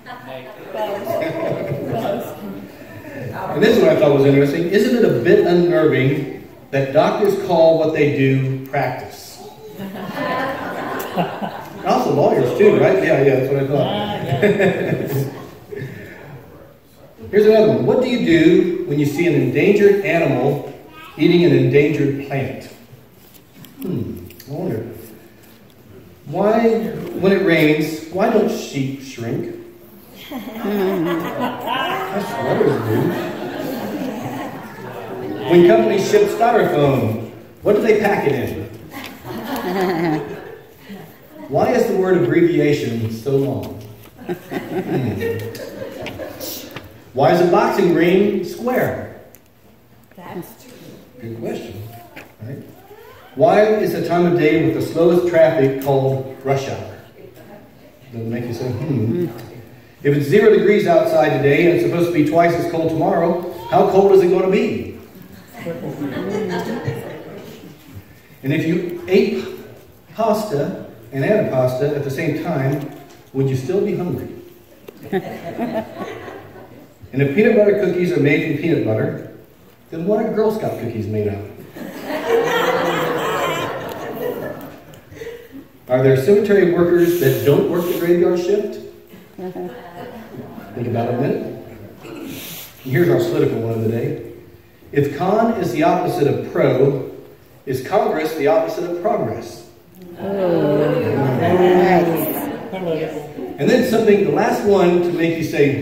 And this one I thought was interesting. Isn't it a bit unnerving that doctors call what they do practice? And also lawyers too, right? Yeah, that's what I thought. Here's another one. What do you do when you see an endangered animal eating an endangered plant? I wonder. Why, when it rains, why don't sheep shrink? That's what others do. When companies ship styrofoam, what do they pack it in? Why is the word abbreviation so long? Why is a boxing ring square? That's true. Good question. Right? Why is the time of day with the slowest traffic called rush hour? Doesn't make you say, If it's 0 degrees outside today and it's supposed to be twice as cold tomorrow, how cold is it going to be? And if you ate pasta and antipasta at the same time, would you still be hungry? And if peanut butter cookies are made from peanut butter, then what are Girl Scout cookies made out of? Are there cemetery workers that don't work the graveyard shift? Think about it a minute. And here's our political one of the day. If con is the opposite of pro, is Congress the opposite of progress? And then something, the last one to make you say,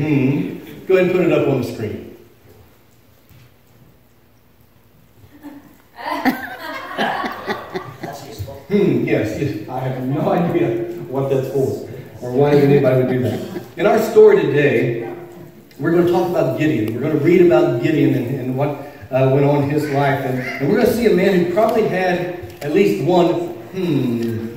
go ahead and put it up on the screen. Yes, I have no idea what that's for, or why anybody would do that. In our story today, we're going to talk about Gideon. We're going to read about Gideon and what went on in his life. And we're going to see a man who probably had at least one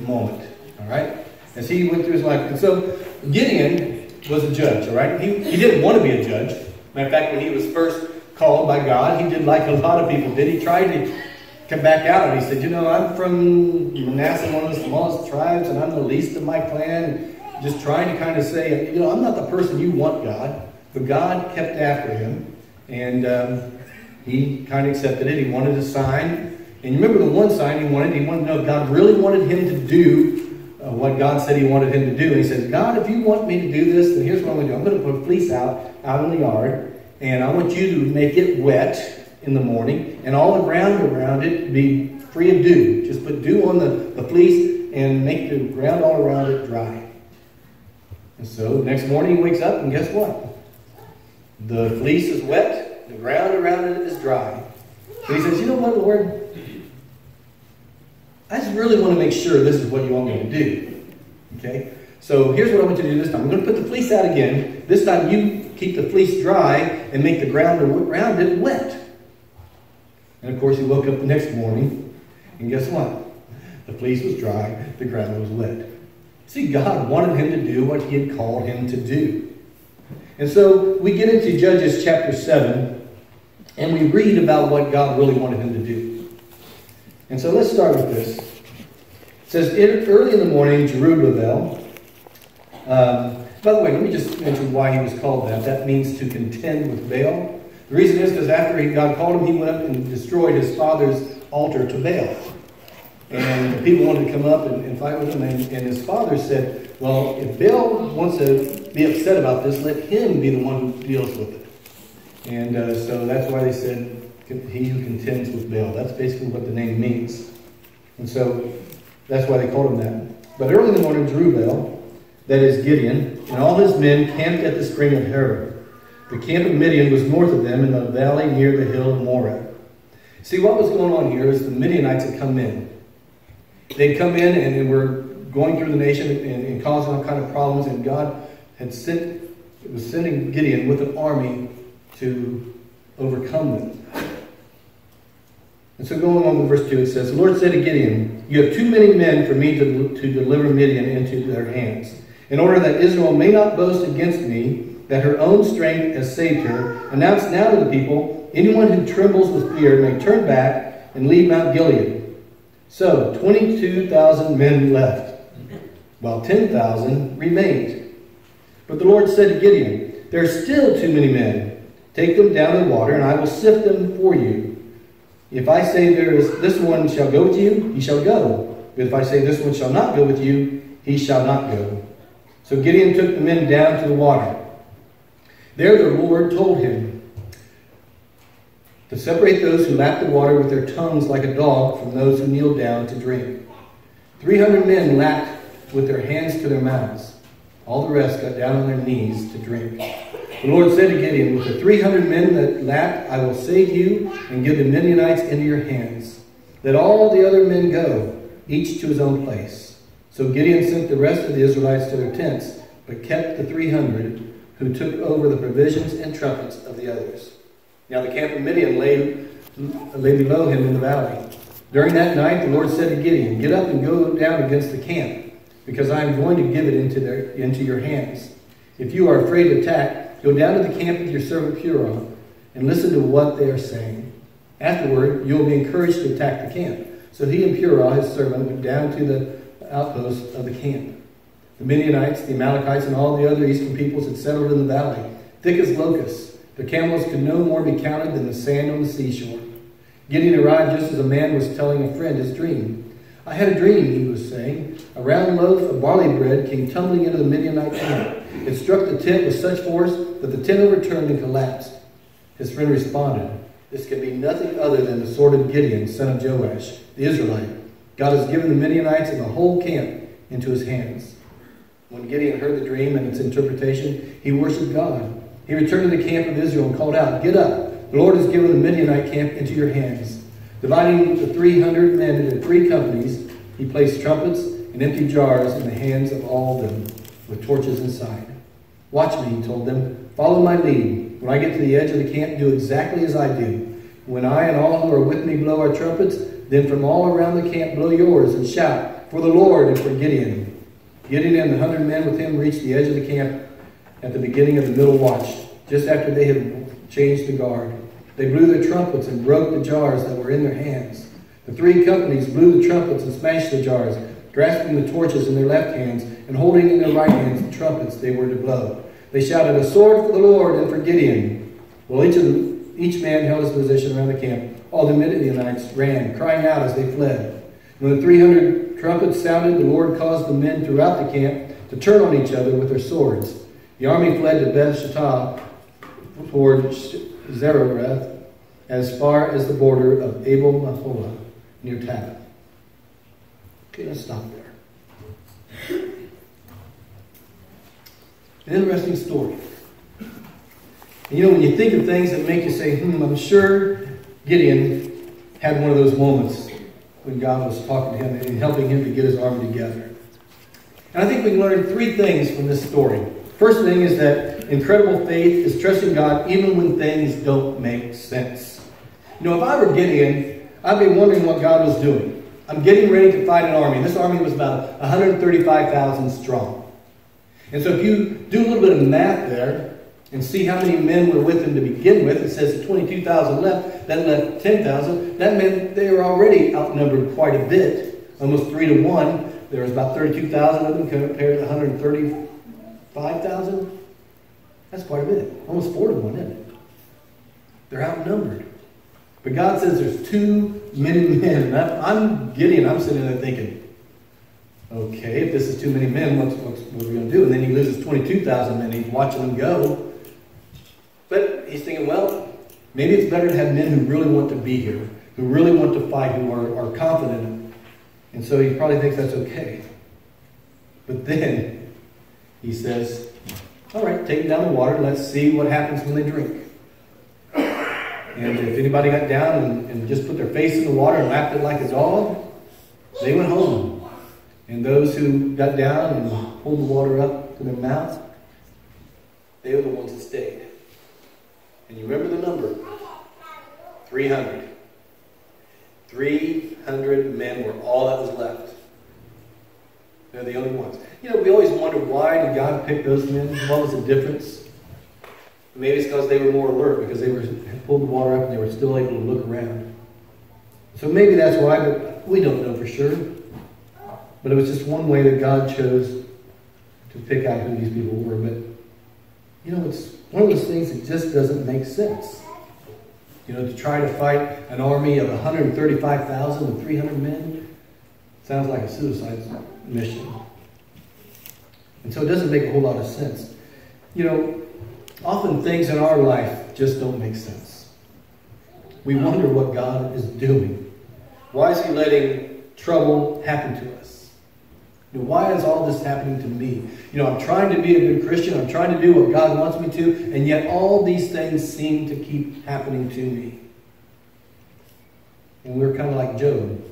moment, all right, as he went through his life. And so Gideon was a judge, all right? He didn't want to be a judge. Matter of fact, when he was first called by God, he did like a lot of people did. He tried to come back out and he said, I'm from Manasseh, one of the smallest tribes, and I'm the least of my clan. Just trying to kind of say, I'm not the person you want, God. But God kept after him, and he kind of accepted it. He wanted a sign. And you remember the one sign he wanted to know if God really wanted him to do what God said he wanted him to do. And he says, God, if you want me to do this, then here's what I'm going to do. I'm going to put a fleece out in the yard, and I want you to make it wet in the morning, and all the ground around it be free of dew. Just put dew on the fleece and make the ground all around it dry. And so next morning he wakes up, and guess what? The fleece is wet, the ground around it is dry. So he says, what, Lord? I just really want to make sure this is what you want me to do. Okay? So here's what I want you to do this time. I'm going to put the fleece out again. This time you keep the fleece dry and make the ground around it wet. And of course he woke up the next morning, and guess what? The fleece was dry, the ground was wet. See, God wanted him to do what he had called him to do. And so we get into Judges chapter 7, and we read about what God really wanted him to do. And so let's start with this. It says, early in the morning, Jerubbaal. By the way, let me just mention why he was called that. That means to contend with Baal. The reason is because after God called him, he went up and destroyed his father's altar to Baal. And the people wanted to come up and fight with him. And his father said, well, if Baal wants to be upset about this, let him be the one who deals with it. And so that's why they said, he who contends with Baal. That's basically what the name means. And so that's why they called him that. But early in the morning, Jerubbaal, that is Gideon, and all his men camped at the spring of Harod. The camp of Midian was north of them in the valley near the hill of Moreh. See, what was going on here is the Midianites had come in. They'd come in and were going through the nation and causing all kind of problems, and God was sending Gideon with an army to overcome them. And so going on with verse 2, it says, the Lord said to Gideon, you have too many men for me to deliver Midian into their hands, in order that Israel may not boast against me, that her own strength has saved her. Announce now to the people, anyone who trembles with fear may turn back and leave Mount Gilead. So 22,000 men left, while 10,000 remained. But the Lord said to Gideon, there are still too many men. Take them down to the water, and I will sift them for you. If I say this one shall go with you, he shall go. But if I say this one shall not go with you, he shall not go. So Gideon took the men down to the water. There the Lord told him to separate those who lap the water with their tongues like a dog from those who kneel down to drink. 300 men lapped with their hands to their mouths. All the rest got down on their knees to drink. The Lord said to Gideon, with the 300 men that lapped, I will save you and give the Midianites into your hands. Let all the other men go, each to his own place. So Gideon sent the rest of the Israelites to their tents, but kept the 300 who took over the provisions and trumpets of the others. Now the camp of Midian lay below him in the valley. During that night the Lord said to Gideon, get up and go down against the camp, because I am going to give it into your hands. If you are afraid to attack, go down to the camp with your servant Purah and listen to what they are saying. Afterward, you will be encouraged to attack the camp. So he and Purah, his servant, went down to the outposts of the camp. The Midianites, the Amalekites, and all the other eastern peoples had settled in the valley, thick as locusts. Their camels could no more be counted than the sand on the seashore. Gideon arrived just as a man was telling a friend his dream. I had a dream, he was saying. A round loaf of barley bread came tumbling into the Midianite camp. It struck the tent with such force that the tent overturned and collapsed. His friend responded, this can be nothing other than the sword of Gideon, son of Joash, the Israelite. God has given the Midianites and the whole camp into his hands. When Gideon heard the dream and its interpretation, he worshipped God. He returned to the camp of Israel and called out, get up, the Lord has given the Midianite camp into your hands. Dividing the 300 men into 3 companies, he placed trumpets and empty jars in the hands of all of them, with torches inside. Watch me, he told them. Follow my lead. When I get to the edge of the camp, do exactly as I do. When I and all who are with me blow our trumpets, then from all around the camp blow yours and shout, for the Lord and for Gideon. Gideon and the 100 men with him reached the edge of the camp at the beginning of the middle watch, just after they had changed the guard. They blew their trumpets and broke the jars that were in their hands. The 3 companies blew the trumpets and smashed the jars, grasping the torches in their left hands and holding in their right hands the trumpets they were to blow. They shouted, a sword for the Lord and for Gideon. Well, each man held his position around the camp. All the Midianites ran, crying out as they fled. When the 300 trumpets sounded, the Lord caused the men throughout the camp to turn on each other with their swords. The army fled to Beth-Shittah toward Zererath, as far as the border of Abel-Maholah, near Tabbath. Okay, let's stop there. An interesting story. And when you think of things that make you say, I'm sure Gideon had one of those moments when God was talking to him and helping him to get his army together. And I think we can learn 3 things from this story. First thing is that incredible faith is trusting God even when things don't make sense. If I were Gideon, I'd be wondering what God was doing. I'm getting ready to fight an army. This army was about 135,000 strong. And so if you do a little bit of math there and see how many men were with him to begin with, it says 22,000 left, that left 10,000. That meant they were already outnumbered quite a bit, almost 3 to 1. There was about 32,000 of them compared to 135,000. That's quite a bit. Almost 4 to 1, isn't it? They're outnumbered. But God says there's too many men. I'm Gideon. I'm sitting there thinking, okay, if this is too many men, what are we going to do? And then he loses 22,000 men. He's watching them go. But he's thinking, well, maybe it's better to have men who really want to be here, who really want to fight, who are confident. And so he probably thinks that's okay. But then he says, all right, take them down the water. Let's see what happens when they drink. And if anybody got down and just put their face in the water and lapped it like a dog, they went home. And those who got down and pulled the water up to their mouth, they were the ones that stayed. And you remember the number? 300. 300 men were all that was left. They're the only ones. We always wonder, why did God pick those men? What was the difference? Maybe it's because they were more alert, because they pulled the water up and they were still able to look around. So maybe that's why, but we don't know for sure. But it was just one way that God chose to pick out who these people were. But it's one of those things that just doesn't make sense. To try to fight an army of 135,000 with 300 men sounds like a suicide mission. And so it doesn't make a whole lot of sense. Often things in our life just don't make sense. We wonder what God is doing. Why is He letting trouble happen to us? Why is all this happening to me? I'm trying to be a good Christian. I'm trying to do what God wants me to, and yet all these things seem to keep happening to me. And we're kind of like Job.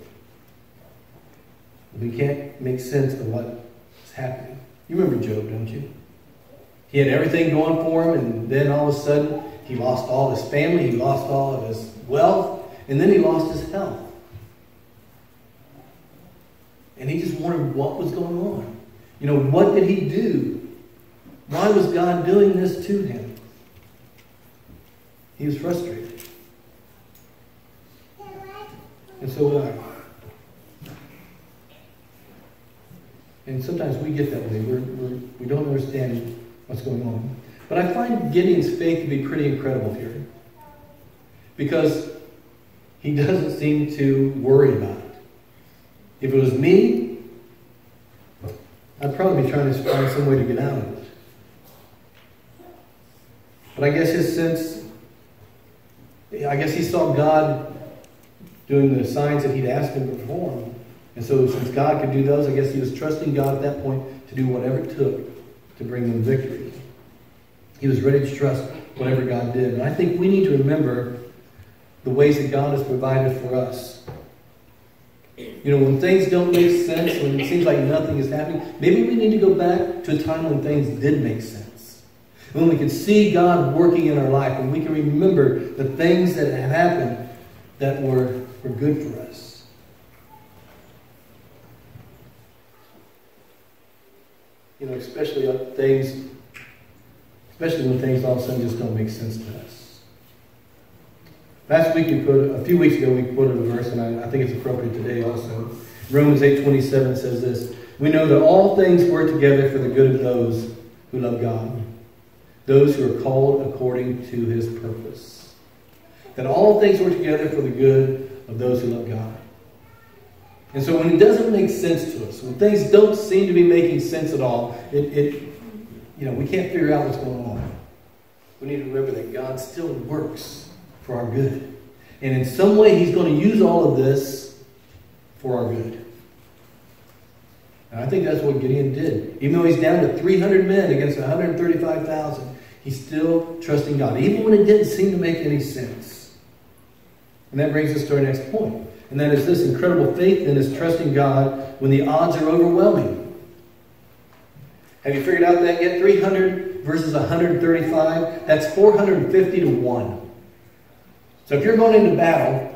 We can't make sense of what's happening. You remember Job, don't you? He had everything going for him, and then all of a sudden, he lost all his family, he lost all of his wealth, and then he lost his health. And he just wondered what was going on. What did he do? Why was God doing this to him? He was frustrated. And so was I. And sometimes we get that way. We don't understand what's going on. But I find Gideon's faith to be pretty incredible here. Because he doesn't seem to worry about it. If it was me, I'd probably be trying to find some way to get out of it. But I guess he saw God doing the signs that He'd asked him to perform. And so since God could do those, I guess he was trusting God at that point to do whatever it took to bring them victory. He was ready to trust whatever God did. And I think we need to remember the ways that God has provided for us. When things don't make sense, when it seems like nothing is happening, maybe we need to go back to a time when things did make sense. When we can see God working in our life, and we can remember the things that have happened that were good for us. Especially when things all of a sudden just don't make sense to us. A few weeks ago, we quoted a verse, and I think it's appropriate today also. Romans 8:27 says this: "We know that all things work together for the good of those who love God, those who are called according to His purpose." That all things work together for the good of those who love God. And so when it doesn't make sense to us, when things don't seem to be making sense at all, we can't figure out what's going on. We need to remember that God still works for our good. And in some way, He's going to use all of this for our good. And I think that's what Gideon did. Even though he's down to 300 men against 135,000, he's still trusting God, even when it didn't seem to make any sense. And that brings us to our next point. And that is this: incredible faith then is trusting God when the odds are overwhelming. Have you figured out that yet? 300 versus 135, that's 450 to 1. So if you're going into battle,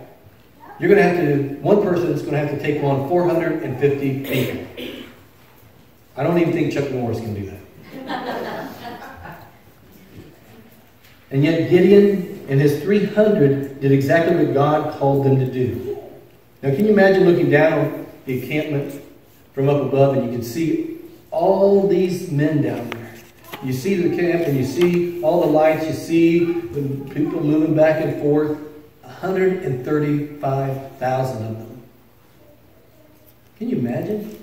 you're going to have to, one person is going to have to take on 450 people. I don't even think Chuck Norris can do that. And yet Gideon and his 300 did exactly what God called them to do. Now can you imagine looking down the encampment from up above, and you can see all these men down there. You see the camp, and you see all the lights, you see the people moving back and forth. 135,000 of them. Can you imagine?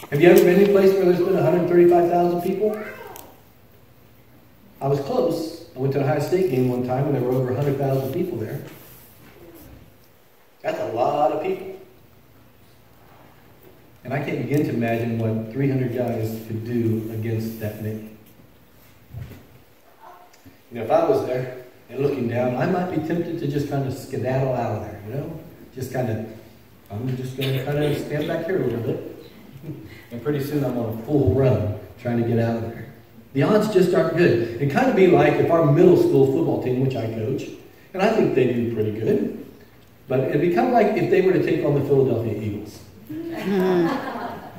Have you ever been in a place where there's been 135,000 people? I was close. I went to a Ohio State game one time, and there were over 100,000 people there. That's a lot of people. And I can't begin to imagine what 300 guys could do against that many. If I was there and looking down, I might be tempted to just kind of skedaddle out of there, I'm just going to kind of stand back here a little bit. And pretty soon I'm on a full run trying to get out of there. The odds just aren't good. It'd kind of be like if our middle school football team, which I coach, and I think they do pretty good, but it'd be kind of like if they were to take on the Philadelphia Eagles.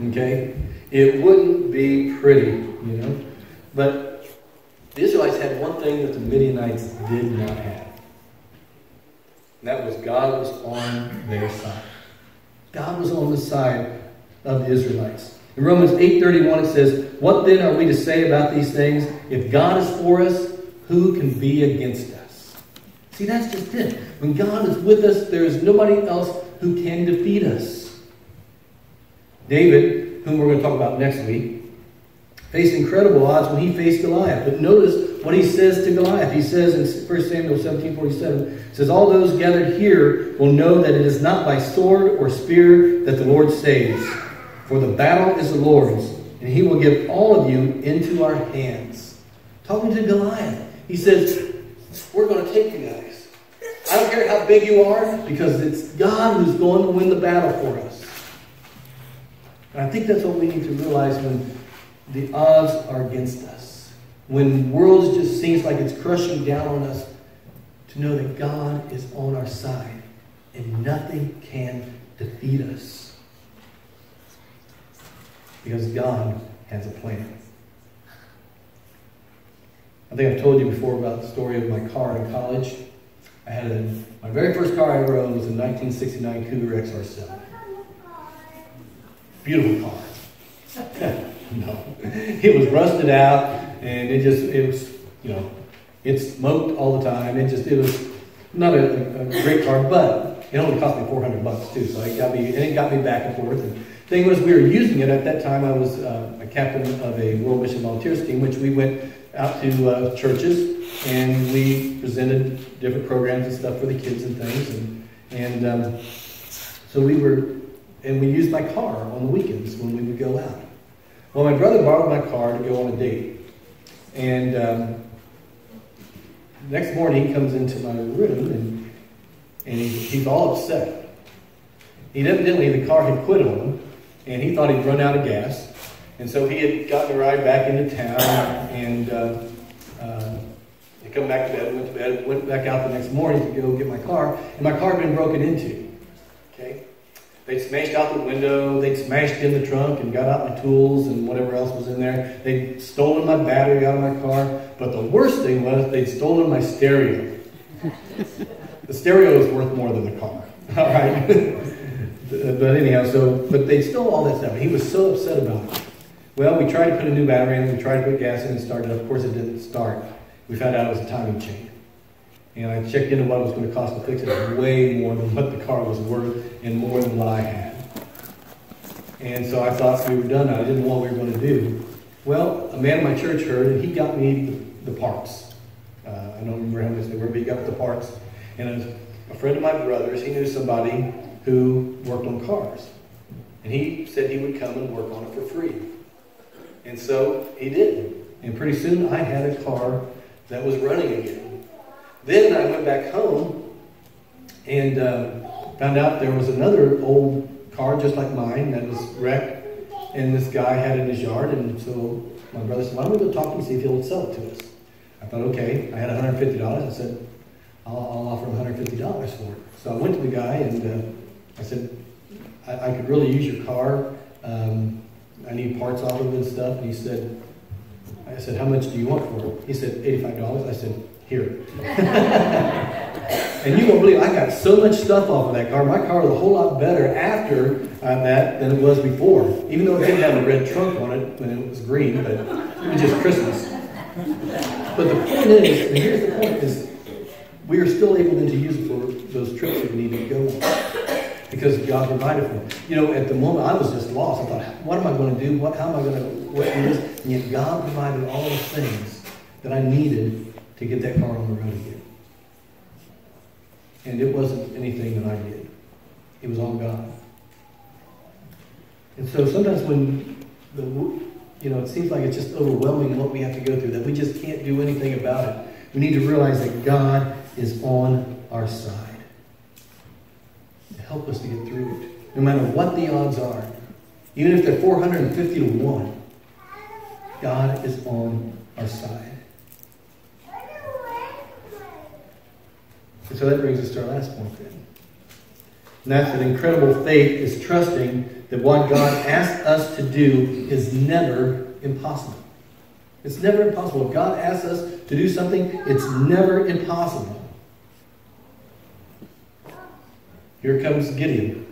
Okay? It wouldn't be pretty, But the Israelites had one thing that the Midianites did not have. And that was God was on their side. God was on the side of the Israelites. In Romans 8:31 it says, "What then are we to say about these things? If God is for us, who can be against us?" See, that's just it. When God is with us, there is nobody else who can defeat us. David, whom we're going to talk about next week, faced incredible odds when he faced Goliath. But notice what he says to Goliath. He says in 1 Samuel 17:47, says, "All those gathered here will know that it is not by sword or spear that the Lord saves. For the battle is the Lord's, and he will give all of you into our hands." Talking to Goliath, he says, we're going to take you guys. I don't care how big you are, because it's God who's going to win the battle for us. And I think that's what we need to realize when the odds are against us. When the world just seems like it's crushing down on us, to know that God is on our side and nothing can defeat us. Because God has a plan. I think I've told you before about the story of my car in college. I had my very first car I ever owned was a 1969 Cougar XR7. Beautiful car. No. It was rusted out, and it was, it smoked all the time. It was not a great car, but it only cost me $400 too, so it got me back and forth. And the thing was, we were using it at that time. I was a captain of a World Mission Volunteers team, which we went out to churches, and we presented different programs and stuff for the kids and things. So we used my car on the weekends when we would go out. Well, my brother borrowed my car to go on a date. And next morning he comes into my room and he's all upset. Evidently the car had quit on him, and he thought he'd run out of gas. And so he had gotten a ride back into town, and he come back to bed, went to bed, went back out the next morning to go get my car, and my car had been broken into. Okay? They'd smashed out the window, they'd smashed in the trunk and got out my tools and whatever else was in there. They'd stolen my battery out of my car, but the worst thing was they'd stolen my stereo. The stereo was worth more than the car. All right? But anyhow, but they stole all that stuff, and he was so upset about it. Well, we tried to put a new battery in, we tried to put gas in and start it up. Of course, it didn't start. We found out it was a timing chain. And I checked into what it was going to cost to fix it. It was way more than what the car was worth and more than what I had. And so I thought we were done. I didn't know what we were going to do. Well, a man in my church heard, and he got me the parts. I don't remember how much they were, but he got the parts. And a friend of my brother's, he knew somebody who worked on cars. And he said he would come and work on it for free. And so he did. And pretty soon I had a car that was running again. Then I went back home and found out there was another old car just like mine that was wrecked, and this guy had it in his yard. And so my brother said, "Why don't we go talk to him and see if he'll sell it to us?" I thought, okay. I had $150. I said, I'll offer him $150 for it. So I went to the guy and I said, I could really use your car. I need parts off of it and stuff. And I said, how much do you want for it? He said, $85. I said, here. And you won't believe, I got so much stuff off of that car. My car was a whole lot better after that than it was before. Even though it didn't have a red trunk on it when it was green, but it was just Christmas. But the point is, and here's the point, is we are still able then to use it for those trips that we need to go on. Because God provided for me. At the moment, I was just lost. I thought, what am I going to do? How am I going to do this? And yet God provided all the things that I needed to get that car on the road again. And it wasn't anything that I did. It was all God. And so sometimes when it seems like it's just overwhelming what we have to go through, that we just can't do anything about it, we need to realize that God is on our side. Help us to get through it. No matter what the odds are. Even if they're 450 to 1. God is on our side. And so that brings us to our last point then. And that's that incredible faith is trusting that what God asks us to do is never impossible. It's never impossible. If God asks us to do something, it's never impossible. Here comes Gideon.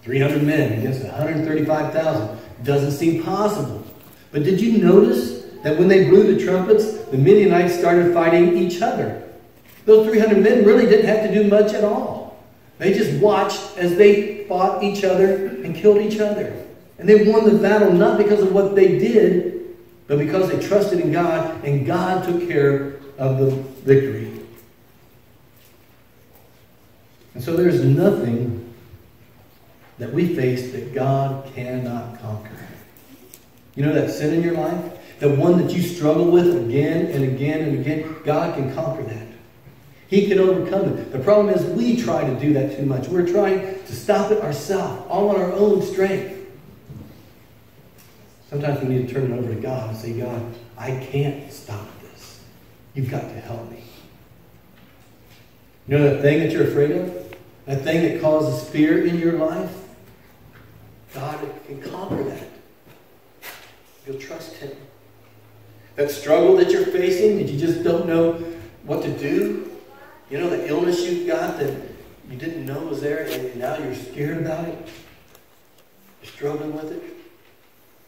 300 men against 135,000. Doesn't seem possible. But did you notice that when they blew the trumpets, the Midianites started fighting each other? Those 300 men really didn't have to do much at all. They just watched as they fought each other and killed each other. And they won the battle not because of what they did, but because they trusted in God, and God took care of the victory. And so there's nothing that we face that God cannot conquer. You know that sin in your life? The one that you struggle with again and again and again? God can conquer that. He can overcome it. The problem is we try to do that too much. We're trying to stop it ourselves, all on our own strength. Sometimes we need to turn it over to God and say, God, I can't stop this. You've got to help me. You know that thing that you're afraid of? That thing that causes fear in your life? God can conquer that. You'll trust Him. That struggle that you're facing, that you just don't know what to do. You know, the illness you've got that you didn't know was there, and now you're scared about it. You're struggling with it.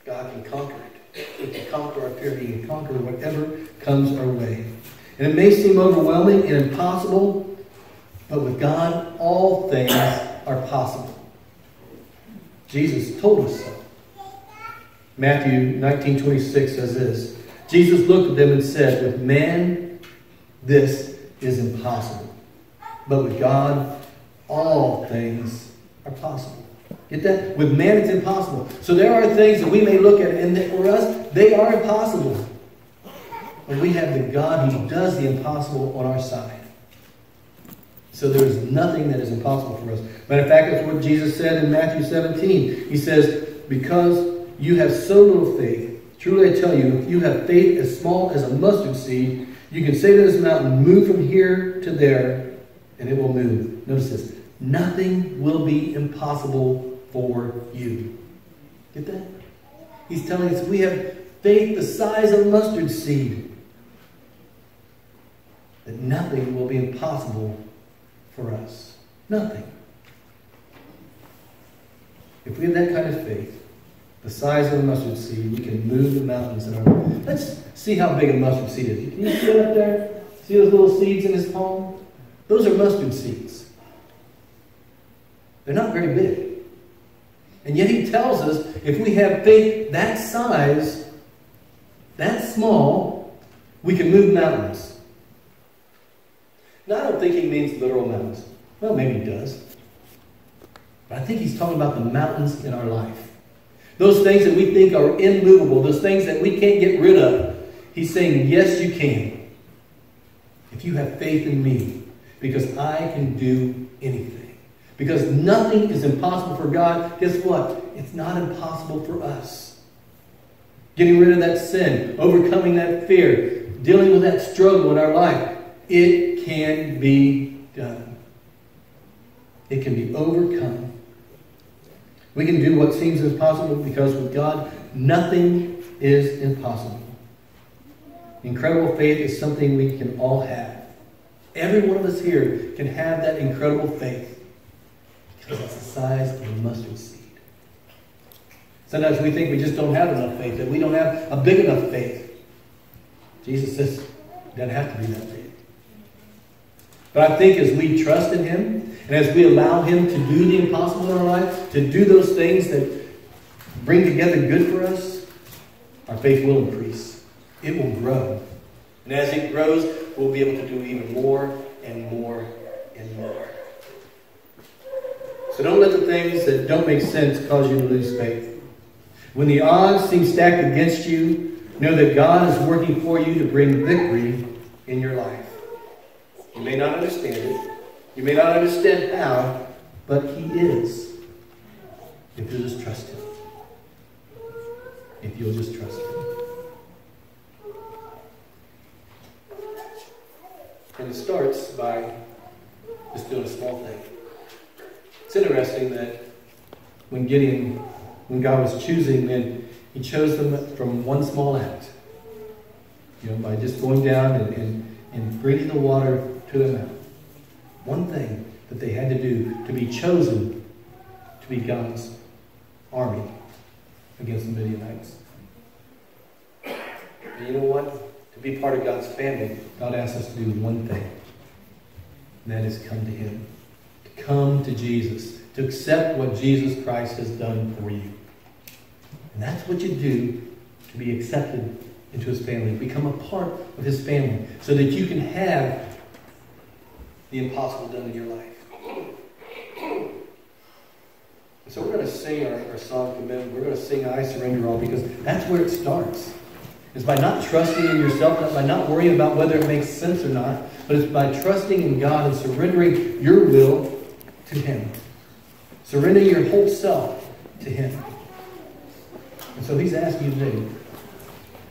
God can conquer it. He can conquer our fear. He can conquer whatever comes our way. And it may seem overwhelming and impossible, but with God, all things are possible. Jesus told us so. Matthew 19:26 says this. Jesus looked at them and said, with man, this is impossible. But with God, all things are possible. Get that? With man, it's impossible. So there are things that we may look at, and that for us, they are impossible. But we have the God who does the impossible on our side. So there is nothing that is impossible for us. Matter of fact, that's what Jesus said in Matthew 17. He says, because you have so little faith, truly I tell you, if you have faith as small as a mustard seed, you can say to this mountain, move from here to there, and it will move. Notice this. Nothing will be impossible for you. Get that? He's telling us we have faith the size of a mustard seed. That nothing will be impossible for us. Nothing. If we have that kind of faith, the size of a mustard seed, we can move the mountains in our life. Let's see how big a mustard seed is. Can you see it up there? See those little seeds in his palm? Those are mustard seeds. They're not very big. And yet he tells us if we have faith that size, that small, we can move mountains. Now, I don't think he means literal mountains. Well, maybe he does. But I think he's talking about the mountains in our life. Those things that we think are immovable, those things that we can't get rid of. He's saying, yes, you can. If you have faith in me, because I can do anything. Because nothing is impossible for God. Guess what? It's not impossible for us. Getting rid of that sin, overcoming that fear, dealing with that struggle in our life. It can be done. It can be overcome. We can do what seems impossible because with God, nothing is impossible. Incredible faith is something we can all have. Every one of us here can have that incredible faith because it's the size of a mustard seed. Sometimes we think we just don't have enough faith, that we don't have a big enough faith. Jesus says it doesn't have to be that big. But I think as we trust in Him, and as we allow Him to do the impossible in our life, to do those things that bring together good for us, our faith will increase. It will grow. And as it grows, we'll be able to do even more and more and more. So don't let the things that don't make sense cause you to lose faith. When the odds seem stacked against you, know that God is working for you to bring victory in your life. You may not understand it. You may not understand how, but He is. If you'll just trust Him. If you'll just trust Him. And it starts by just doing a small thing. It's interesting that when God was choosing men, He chose them from one small act. You know, by just going down and bringing the water to their mouth. One thing that they had to do to be chosen to be God's army. against the Midianites. And you know what? To be part of God's family, God asks us to do one thing. And that is come to Him. To come to Jesus. To accept what Jesus Christ has done for you. And that's what you do to be accepted into His family. Become a part of His family. So that you can have the impossible done in your life. So we're going to sing our song commitment. We're going to sing I Surrender All, because that's where it starts. It's by not trusting in yourself, by not worrying about whether it makes sense or not, but it's by trusting in God and surrendering your will to Him. Surrendering your whole self to Him. And so He's asking you today,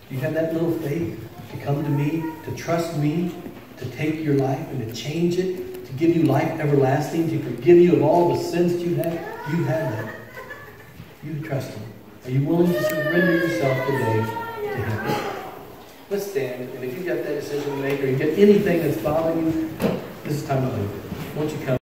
do you have that little faith to come to me, to trust me, to take your life and to change it, to give you life everlasting, to forgive you of all the sins that you have? You have that. You trust Him. Are you willing to surrender yourself today to Him? Let's stand, and if you've got that decision to make, or you get anything that's bothering you, this is time to leave. Won't you come?